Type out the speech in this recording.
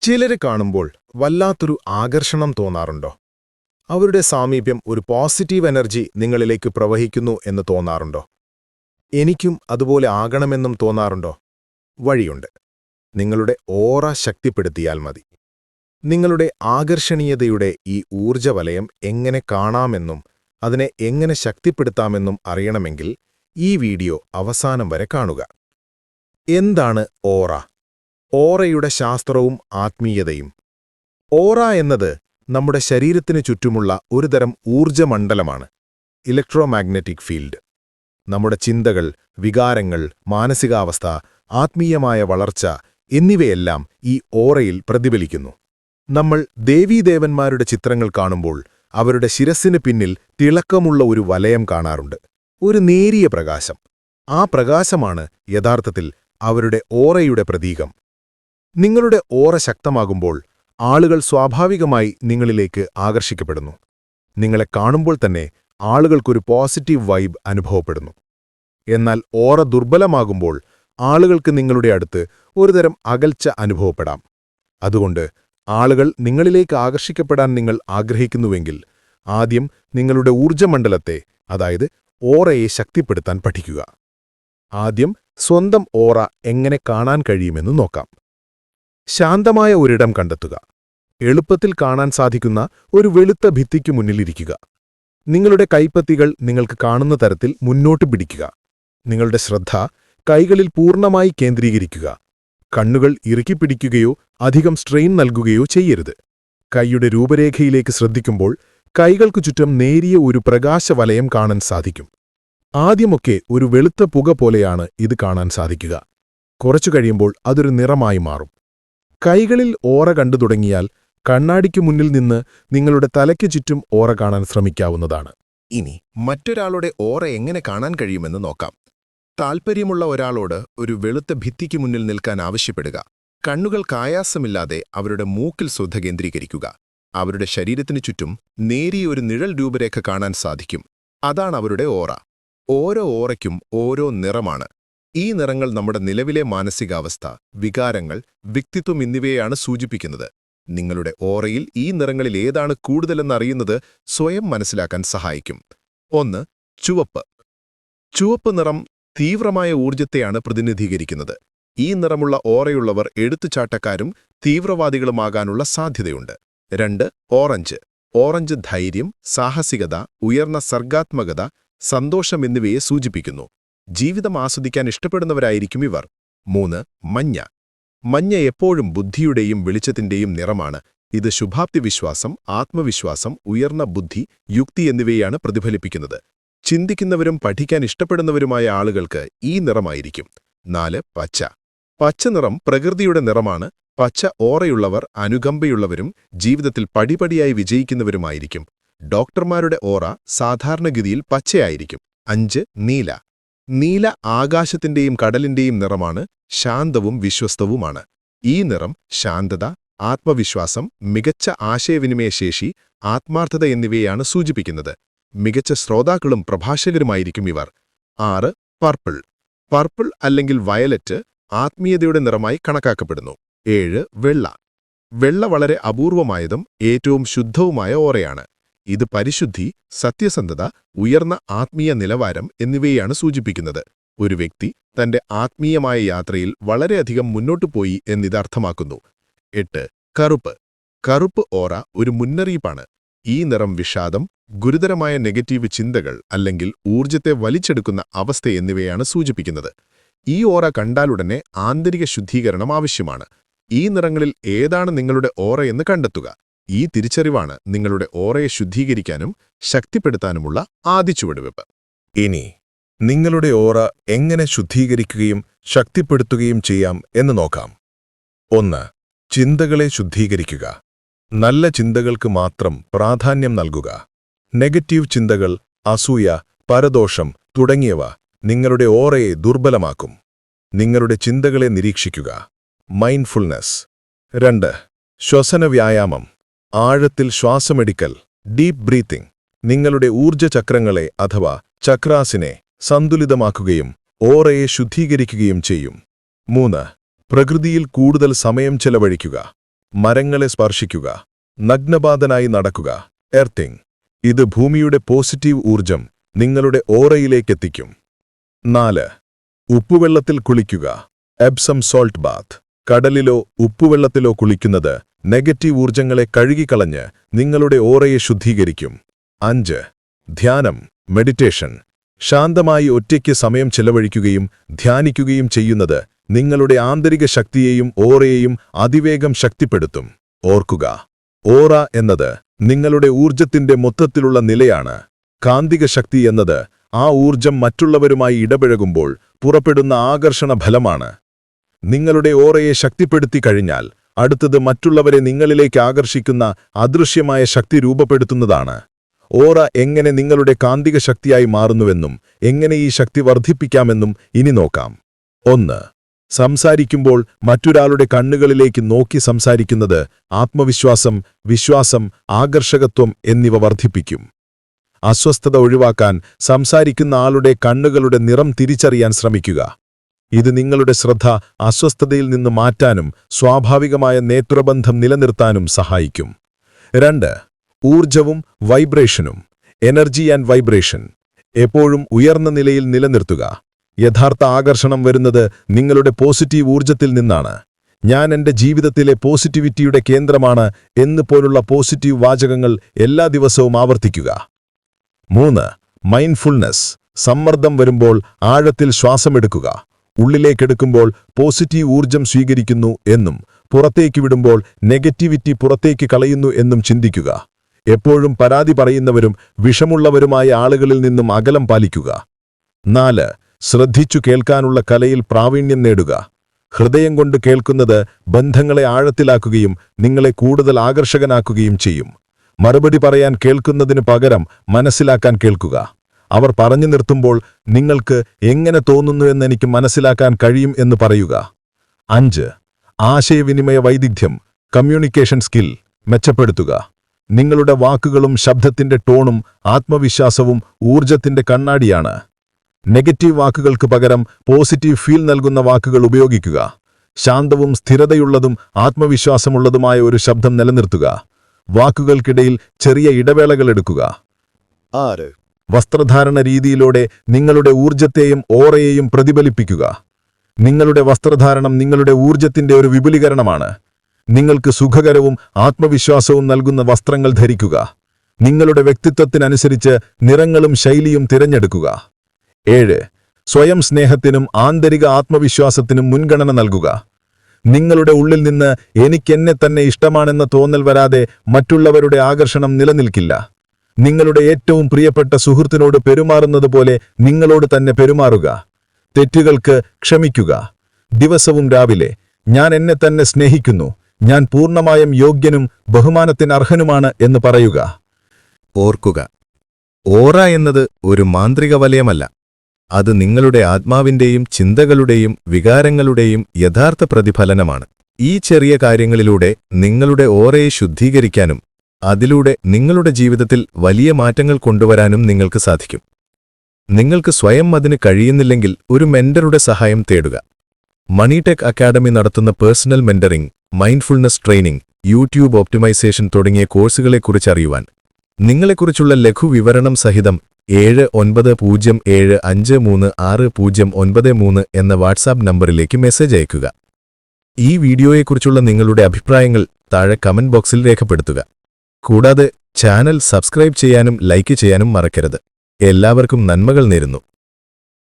ചിലരെ കാണുമ്പോൾ വല്ലാത്തൊരു ആകർഷണം തോന്നാറുണ്ടോ? അവരുടെ സാമീപ്യം ഒരു പോസിറ്റീവ് എനർജി നിങ്ങളിലേക്ക് പ്രവഹിക്കുന്നു എന്ന് തോന്നാറുണ്ടോ? എനിക്കും അതുപോലെ ആകണമെന്നും തോന്നാറുണ്ടോ? വഴിയുണ്ട്. നിങ്ങളുടെ ഓറ ശക്തിപ്പെടുത്തിയാൽ മതി. നിങ്ങളുടെ ആകർഷണീയതയുടെ ഈ ഊർജ്ജവലയം എങ്ങനെ കാണാമെന്നും അതിനെ എങ്ങനെ ശക്തിപ്പെടുത്താമെന്നും അറിയണമെങ്കിൽ ഈ വീഡിയോ അവസാനം വരെ കാണുക. എന്താണ് ഓറ? ഓറയുടെ ശാസ്ത്രവും ആത്മീയതയും. ഓറ എന്നത് നമ്മുടെ ശരീരത്തിനു ചുറ്റുമുള്ള ഒരുതരം ഊർജ്ജമണ്ഡലമാണ്. Electromagnetic field. നമ്മുടെ ചിന്തകൾ, വികാരങ്ങൾ, മാനസികാവസ്ഥ, ആത്മീയമായ വളർച്ച എന്നിവയെല്ലാം ഈ ഓറയിൽ പ്രതിഫലിക്കുന്നു. നമ്മൾ ദേവീദേവന്മാരുടെ ചിത്രങ്ങൾ കാണുമ്പോൾ അവരുടെ ശിരസ്സിന് പിന്നിൽ തിളക്കമുള്ള ഒരു വലയം കാണാറുണ്ട്. ഒരു നേരിയ പ്രകാശം. ആ പ്രകാശമാണ് യഥാർത്ഥത്തിൽ അവരുടെ ഓറയുടെ പ്രതീകം. നിങ്ങളുടെ ഓറ ശക്തമാകുമ്പോൾ ആളുകൾ സ്വാഭാവികമായി നിങ്ങളിലേക്ക് ആകർഷിക്കപ്പെടുന്നു. നിങ്ങളെ കാണുമ്പോൾ തന്നെ ആളുകൾക്കൊരു പോസിറ്റീവ് വൈബ് അനുഭവപ്പെടുന്നു. എന്നാൽ ഓറ ദുർബലമാകുമ്പോൾ ആളുകൾക്ക് നിങ്ങളുടെ അടുത്ത് ഒരുതരം അകൽച്ച അനുഭവപ്പെടാം. അതുകൊണ്ട് ആളുകൾ നിങ്ങളിലേക്ക് ആകർഷിക്കപ്പെടാൻ നിങ്ങൾ ആഗ്രഹിക്കുന്നുവെങ്കിൽ ആദ്യം നിങ്ങളുടെ ഊർജ്ജമണ്ഡലത്തെ, അതായത് ഓറയെ ശക്തിപ്പെടുത്താൻ പഠിക്കുക. ആദ്യം സ്വന്തം ഓറ എങ്ങനെ കാണാൻ കഴിയുമെന്ന് നോക്കാം. ശാന്തമായ ഒരിടം കണ്ടെത്തുക. എളുപ്പത്തിൽ കാണാൻ സാധിക്കുന്ന ഒരു വെളുത്ത ഭിത്തിക്കു മുന്നിലിരിക്കുക. നിങ്ങളുടെ കൈപ്പത്തികൾ നിങ്ങൾക്ക് കാണുന്ന തരത്തിൽ മുന്നോട്ട് പിടിക്കുക. നിങ്ങളുടെ ശ്രദ്ധ കൈകളിൽ പൂർണ്ണമായി കേന്ദ്രീകരിക്കുക. കണ്ണുകൾ ഇറുക്കിപ്പിടിക്കുകയോ അധികം സ്ട്രെയിൻ നൽകുകയോ ചെയ്യരുത്. കൈയുടെ രൂപരേഖയിലേക്ക് ശ്രദ്ധിക്കുമ്പോൾ കൈകൾക്കു ചുറ്റും നേരിയ ഒരു പ്രകാശവലയം കാണാൻ സാധിക്കും. ആദ്യമൊക്കെ ഒരു വെളുത്ത പുക പോലെയാണ് ഇത് കാണാൻ സാധിക്കുക. കുറച്ചു കഴിയുമ്പോൾ അതൊരു നിറമായി മാറും. കൈകളിൽ ഓറ കണ്ടു തുടങ്ങിയാൽ കണ്ണാടിക്കു മുന്നിൽ നിന്ന് നിങ്ങളുടെ തലയ്ക്കു ചുറ്റും ഓറ കാണാൻ ശ്രമിക്കാവുന്നതാണ്. ഇനി മറ്റൊരാളുടെ ഓറ എങ്ങനെ കാണാൻ കഴിയുമെന്ന് നോക്കാം. താൽപ്പര്യമുള്ള ഒരാളോട് ഒരു വെളുത്ത ഭിത്തിക്ക് മുന്നിൽ നിൽക്കാൻ ആവശ്യപ്പെടുക. കണ്ണുകൾക്ക് ആയാസമില്ലാതെ അവരുടെ മൂക്കിൽ ശ്രദ്ധ കേന്ദ്രീകരിക്കുക. അവരുടെ ശരീരത്തിനു ചുറ്റും നേരിയ ഒരു നിഴൽ രൂപരേഖ കാണാൻ സാധിക്കും. അതാണ് അവരുടെ ഓറ. ഓരോ ഓറയ്ക്കും ഓരോ നിറമാണ്. ഈ നിറങ്ങൾ നമ്മുടെ നിലവിലെ മാനസികാവസ്ഥ, വികാരങ്ങൾ, വ്യക്തിത്വം എന്നിവയെയാണ് സൂചിപ്പിക്കുന്നത്. നിങ്ങളുടെ ഓറയിൽ ഈ നിറങ്ങളിൽ ഏതാണ് കൂടുതലെന്നറിയുന്നത് സ്വയം മനസ്സിലാക്കാൻ സഹായിക്കും. 1. ചുവപ്പ്. ചുവപ്പ് നിറം തീവ്രമായ ഊർജ്ജത്തെയാണ് പ്രതിനിധീകരിക്കുന്നത്. ഈ നിറമുള്ള ഓറയുള്ളവർ എടുത്തുചാട്ടക്കാരും തീവ്രവാദികളുമാകാനുള്ള സാധ്യതയുണ്ട്. 2. ഓറഞ്ച്. ഓറഞ്ച് ധൈര്യം, സാഹസികത, ഉയർന്ന സർഗാത്മകത, സന്തോഷം എന്നിവയെ സൂചിപ്പിക്കുന്നു. ജീവിതം ആസ്വദിക്കാൻ ഇഷ്ടപ്പെടുന്നവരായിരിക്കും ഇവർ. 3. മഞ്ഞ. മഞ്ഞ എപ്പോഴും ബുദ്ധിയുടെയും വെളിച്ചത്തിന്റെയും നിറമാണ്. ഇത് ശുഭാപ്തിവിശ്വാസം, ആത്മവിശ്വാസം, ഉയർന്ന ബുദ്ധി, യുക്തി എന്നിവയാണ് പ്രതിഫലിപ്പിക്കുന്നത്. ചിന്തിക്കുന്നവരും പഠിക്കാൻ ഇഷ്ടപ്പെടുന്നവരുമായ ആളുകൾക്ക് ഈ നിറമായിരിക്കും. 4. പച്ച. പച്ച നിറം പ്രകൃതിയുടെ നിറമാണ്. പച്ച ഓറയുള്ളവർ അനുകമ്പയുള്ളവരും ജീവിതത്തിൽ പടിപടിയായി വിജയിക്കുന്നവരുമായിരിക്കും. ഡോക്ടർമാരുടെ ഓറ സാധാരണഗതിയിൽ പച്ചയായിരിക്കും. 5. നീല. നീല ആകാശത്തിന്റെയും കടലിന്റെയും നിറമാണ്. ശാന്തവും വിശ്വസ്തവുമാണ്. ഈ നിറം ശാന്തത, ആത്മവിശ്വാസം, മികച്ച ആശയവിനിമയശേഷി, ആത്മാർത്ഥത എന്നിവയെയാണ് സൂചിപ്പിക്കുന്നത്. മികച്ച ശ്രോതാക്കളും പ്രഭാഷകരുമായിരിക്കും ഇവർ. 6. പർപ്പിൾ. പർപ്പിൾ അല്ലെങ്കിൽ വയലറ്റ് ആത്മീയതയുടെ നിറമായി കണക്കാക്കപ്പെടുന്നു. 7. വെള്ള. വെള്ള വളരെ അപൂർവമായതും ഏറ്റവും ശുദ്ധവുമായ ഓറയാണ്. ഇത് പരിശുദ്ധി, സത്യസന്ധത, ഉയർന്ന ആത്മീയ നിലവാരം എന്നിവയെയാണ് സൂചിപ്പിക്കുന്നത്. ഒരു വ്യക്തി തന്റെ ആത്മീയമായ യാത്രയിൽ വളരെയധികം മുന്നോട്ടുപോയി എന്നിതർത്ഥമാക്കുന്നു. 8. കറുപ്പ്. കറുപ്പ് ഓറ ഒരു മുന്നറിയിപ്പാണ്. ഈ നിറം വിഷാദം, ഗുരുതരമായ നെഗറ്റീവ് ചിന്തകൾ അല്ലെങ്കിൽ ഊർജ്ജത്തെ വലിച്ചെടുക്കുന്ന അവസ്ഥ എന്നിവയാണ് സൂചിപ്പിക്കുന്നത്. ഈ ഓറ കണ്ടാലുടനെ ആന്തരിക ശുദ്ധീകരണം ആവശ്യമാണ്. ഈ നിറങ്ങളിൽ ഏതാണ് നിങ്ങളുടെ ഓറ എന്ന് കണ്ടെത്തുക. ഈ തിരിച്ചറിവാണ് നിങ്ങളുടെ ഓറയെ ശുദ്ധീകരിക്കാനും ശക്തിപ്പെടുത്താനുമുള്ള ആദ്യ ചുവടുവെപ്പ്. ഇനി നിങ്ങളുടെ ഓറ എങ്ങനെ ശുദ്ധീകരിക്കുകയും ശക്തിപ്പെടുത്തുകയും ചെയ്യാം എന്ന് നോക്കാം. 1. ചിന്തകളെ ശുദ്ധീകരിക്കുക. നല്ല ചിന്തകൾക്ക് മാത്രം പ്രാധാന്യം നൽകുക. നെഗറ്റീവ് ചിന്തകൾ, അസൂയ, പരദോഷം തുടങ്ങിയവ നിങ്ങളുടെ ഓറയെ ദുർബലമാക്കും. നിങ്ങളുടെ ചിന്തകളെ നിരീക്ഷിക്കുക. മൈൻഡ്ഫുൾനെസ്. 2. ശ്വസന വ്യായാമം. ആഴത്തിൽ ശ്വാസമെടുക്കൽ, ഡീപ്പ് ബ്രീത്തിംഗ്, നിങ്ങളുടെ ഊർജ്ജചക്രങ്ങളെ അഥവാ ചക്രാസിനെ സന്തുലിതമാക്കുകയും ഓറയെ ശുദ്ധീകരിക്കുകയും ചെയ്യും. 3. പ്രകൃതിയിൽ കൂടുതൽ സമയം ചെലവഴിക്കുക. മരങ്ങളെ സ്പർശിക്കുക. നഗ്നപാതനായി നടക്കുക. എർത്തിങ്. ഇത് ഭൂമിയുടെ പോസിറ്റീവ് ഊർജം നിങ്ങളുടെ ഓറയിലേക്കെത്തിക്കും. 4. ഉപ്പുവെള്ളത്തിൽ കുളിക്കുക. Epsom salt bath. കടലിലോ ഉപ്പുവെള്ളത്തിലോ കുളിക്കുന്നത് നെഗറ്റീവ് ഊർജങ്ങളെ കഴുകിക്കളഞ്ഞ് നിങ്ങളുടെ ഓറയെ ശുദ്ധീകരിക്കും. 5. ധ്യാനം, മെഡിറ്റേഷൻ. ശാന്തമായി ഒറ്റയ്ക്ക് സമയം ചെലവഴിക്കുകയും ധ്യാനിക്കുകയും ചെയ്യുന്നത് നിങ്ങളുടെ ആന്തരിക ശക്തിയെയും ഓറയെയും അതിവേഗം ശക്തിപ്പെടുത്തും. ഓർക്കുക, ഓറ എന്നത് നിങ്ങളുടെ ഊർജത്തിന്റെ മൊത്തത്തിലുള്ള നിലയാണ്. കാന്തിക ശക്തി എന്നത് ആ ഊർജം മറ്റുള്ളവരുമായി ഇടപഴകുമ്പോൾ പുറപ്പെടുന്ന ആകർഷണ ഫലമാണ്. നിങ്ങളുടെ ഓറയെ ശക്തിപ്പെടുത്തി കഴിഞ്ഞാൽ അടുത്തത് മറ്റുള്ളവരെ നിങ്ങളിലേക്ക് ആകർഷിക്കുന്ന അദൃശ്യമായ ശക്തി രൂപപ്പെടുത്തുന്നതാണ്. ഓറ എങ്ങനെ നിങ്ങളുടെ കാന്തിക ശക്തിയായി മാറുന്നുവെന്നും എങ്ങനെ ഈ ശക്തി വർദ്ധിപ്പിക്കാമെന്നും ഇനി നോക്കാം. 1. സംസാരിക്കുമ്പോൾ മറ്റൊരാളുടെ കണ്ണുകളിലേക്ക് നോക്കി സംസാരിക്കുന്നത് ആത്മവിശ്വാസം, വിശ്വാസം, ആകർഷകത്വം എന്നിവ വർദ്ധിപ്പിക്കും. അസ്വസ്ഥത ഒഴിവാക്കാൻ സംസാരിക്കുന്ന ആളുടെ കണ്ണുകളുടെ നിറം തിരിച്ചറിയാൻ ശ്രമിക്കുക. ഇത് നിങ്ങളുടെ ശ്രദ്ധ അസ്വസ്ഥതയിൽ നിന്ന് മാറ്റാനും സ്വാഭാവികമായ നേത്രബന്ധം നിലനിർത്താനും സഹായിക്കും. 2. ഊർജവും വൈബ്രേഷനും. Energy and vibration. എപ്പോഴും ഉയർന്ന നിലയിൽ നിലനിർത്തുക. യഥാർത്ഥ ആകർഷണം വരുന്നത് നിങ്ങളുടെ പോസിറ്റീവ് ഊർജത്തിൽ നിന്നാണ്. ഞാൻ എന്റെ ജീവിതത്തിലെ പോസിറ്റിവിറ്റിയുടെ കേന്ദ്രമാണ് എന്നുപോലുള്ള പോസിറ്റീവ് വാചകങ്ങൾ എല്ലാ ദിവസവും ആവർത്തിക്കുക. 3. മൈൻഡ്ഫുൾനെസ്. സമ്മർദ്ദം വരുമ്പോൾ ആഴത്തിൽ ശ്വാസമെടുക്കുക. ഉള്ളിലേക്കെടുക്കുമ്പോൾ പോസിറ്റീവ് ഊർജം സ്വീകരിക്കുന്നു എന്നും പുറത്തേക്ക് വിടുമ്പോൾ നെഗറ്റിവിറ്റി പുറത്തേക്ക് കളയുന്നു എന്നും ചിന്തിക്കുക. എപ്പോഴും പരാതി പറയുന്നവരും വിഷമുള്ളവരുമായ ആളുകളിൽ നിന്നും അകലം പാലിക്കുക. 4. ശ്രദ്ധിച്ചു കേൾക്കാനുള്ള കലയിൽ പ്രാവീണ്യം നേടുക. ഹൃദയം കൊണ്ട് കേൾക്കുന്നത് ബന്ധങ്ങളെ ആഴത്തിലാക്കുകയും നിങ്ങളെ കൂടുതൽ ആകർഷകനാക്കുകയും ചെയ്യും. മറുപടി പറയാൻ കേൾക്കുന്നതിനു പകരം മനസ്സിലാക്കാൻ കേൾക്കുക. അവർ പറഞ്ഞു നിർത്തുമ്പോൾ നിങ്ങൾക്ക് എങ്ങനെ തോന്നുന്നുവെന്നെനിക്ക് മനസ്സിലാക്കാൻ കഴിയും എന്ന് പറയുക. 5. ആശയവിനിമയ വൈദഗ്ധ്യം, കമ്മ്യൂണിക്കേഷൻ സ്കിൽ മെച്ചപ്പെടുത്തുക. നിങ്ങളുടെ വാക്കുകളും ശബ്ദത്തിന്റെ ടോണും ആത്മവിശ്വാസവും ഊർജത്തിന്റെ കണ്ണാടിയാണ്. നെഗറ്റീവ് വാക്കുകൾക്ക് പകരം പോസിറ്റീവ് ഫീൽ നൽകുന്ന വാക്കുകൾ ഉപയോഗിക്കുക. ശാന്തവും സ്ഥിരതയുള്ളതും ആത്മവിശ്വാസമുള്ളതുമായ ഒരു ശബ്ദം നിലനിർത്തുക. വാക്കുകൾക്കിടയിൽ ചെറിയ ഇടവേളകൾ എടുക്കുക. 6. വസ്ത്രധാരണ രീതിയിലൂടെ നിങ്ങളുടെ ഊർജത്തെയും ഓറയെയും പ്രതിഫലിപ്പിക്കുക. നിങ്ങളുടെ വസ്ത്രധാരണം നിങ്ങളുടെ ഊർജത്തിന്റെ ഒരു വിപുലീകരണമാണ്. നിങ്ങൾക്ക് സുഖകരവും ആത്മവിശ്വാസവും നൽകുന്ന വസ്ത്രങ്ങൾ ധരിക്കുക. നിങ്ങളുടെ വ്യക്തിത്വത്തിനനുസരിച്ച് നിറങ്ങളും ശൈലിയും തിരഞ്ഞെടുക്കുക. 7. സ്വയം സ്നേഹത്തിനും ആന്തരിക ആത്മവിശ്വാസത്തിനും മുൻഗണന നൽകുക. നിങ്ങളുടെ ഉള്ളിൽ നിന്ന് എനിക്കെന്നെ തന്നെ ഇഷ്ടമാണെന്ന തോന്നൽ വരാതെ മറ്റുള്ളവരുടെ ആകർഷണം നിലനിൽക്കില്ല. നിങ്ങളുടെ ഏറ്റവും പ്രിയപ്പെട്ട സുഹൃത്തിനോട് പെരുമാറുന്നത് പോലെ നിങ്ങളോട് തന്നെ പെരുമാറുക. തെറ്റുകൾക്ക് ക്ഷമിക്കുക. ദിവസവും രാവിലെ ഞാൻ എന്നെ തന്നെ സ്നേഹിക്കുന്നു, ഞാൻ പൂർണ്ണമായും യോഗ്യനും ബഹുമാനത്തിന് അർഹനുമാണ് എന്ന് പറയുക. ഓർക്കുക, ഓറ എന്നത് ഒരു മാന്ത്രിക വലയമല്ല. അത് നിങ്ങളുടെ ആത്മാവിന്റെയും ചിന്തകളുടെയും വികാരങ്ങളുടെയും യഥാർത്ഥ പ്രതിഫലനമാണ്. ഈ ചെറിയ കാര്യങ്ങളിലൂടെ നിങ്ങളുടെ ഓറയെ ശുദ്ധീകരിക്കാനും അതിലൂടെ നിങ്ങളുടെ ജീവിതത്തിൽ വലിയ മാറ്റങ്ങൾ കൊണ്ടുവരാനും നിങ്ങൾക്ക് സാധിക്കും. നിങ്ങൾക്ക് സ്വയം അതിന് കഴിയുന്നില്ലെങ്കിൽ ഒരു മെന്ററുടെ സഹായം തേടുക. മണിടെക് അക്കാഡമി നടത്തുന്ന personal mentoring, mindfulness training, YouTube optimisation തുടങ്ങിയ കോഴ്സുകളെക്കുറിച്ചറിയുവാൻ നിങ്ങളെക്കുറിച്ചുള്ള ലഘുവിവരണം സഹിതം 7975369093 എന്ന വാട്സാപ്പ് നമ്പറിലേക്ക് മെസ്സേജ് അയയ്ക്കുക. ഈ വീഡിയോയെക്കുറിച്ചുള്ള നിങ്ങളുടെ അഭിപ്രായങ്ങൾ താഴെ കമന്റ് ബോക്സിൽ രേഖപ്പെടുത്തുക. കൂടാതെ ചാനൽ സബ്സ്ക്രൈബ് ചെയ്യാനും ലൈക്ക് ചെയ്യാനും മറക്കരുത്. എല്ലാവർക്കും നന്മകൾ നേരുന്നു.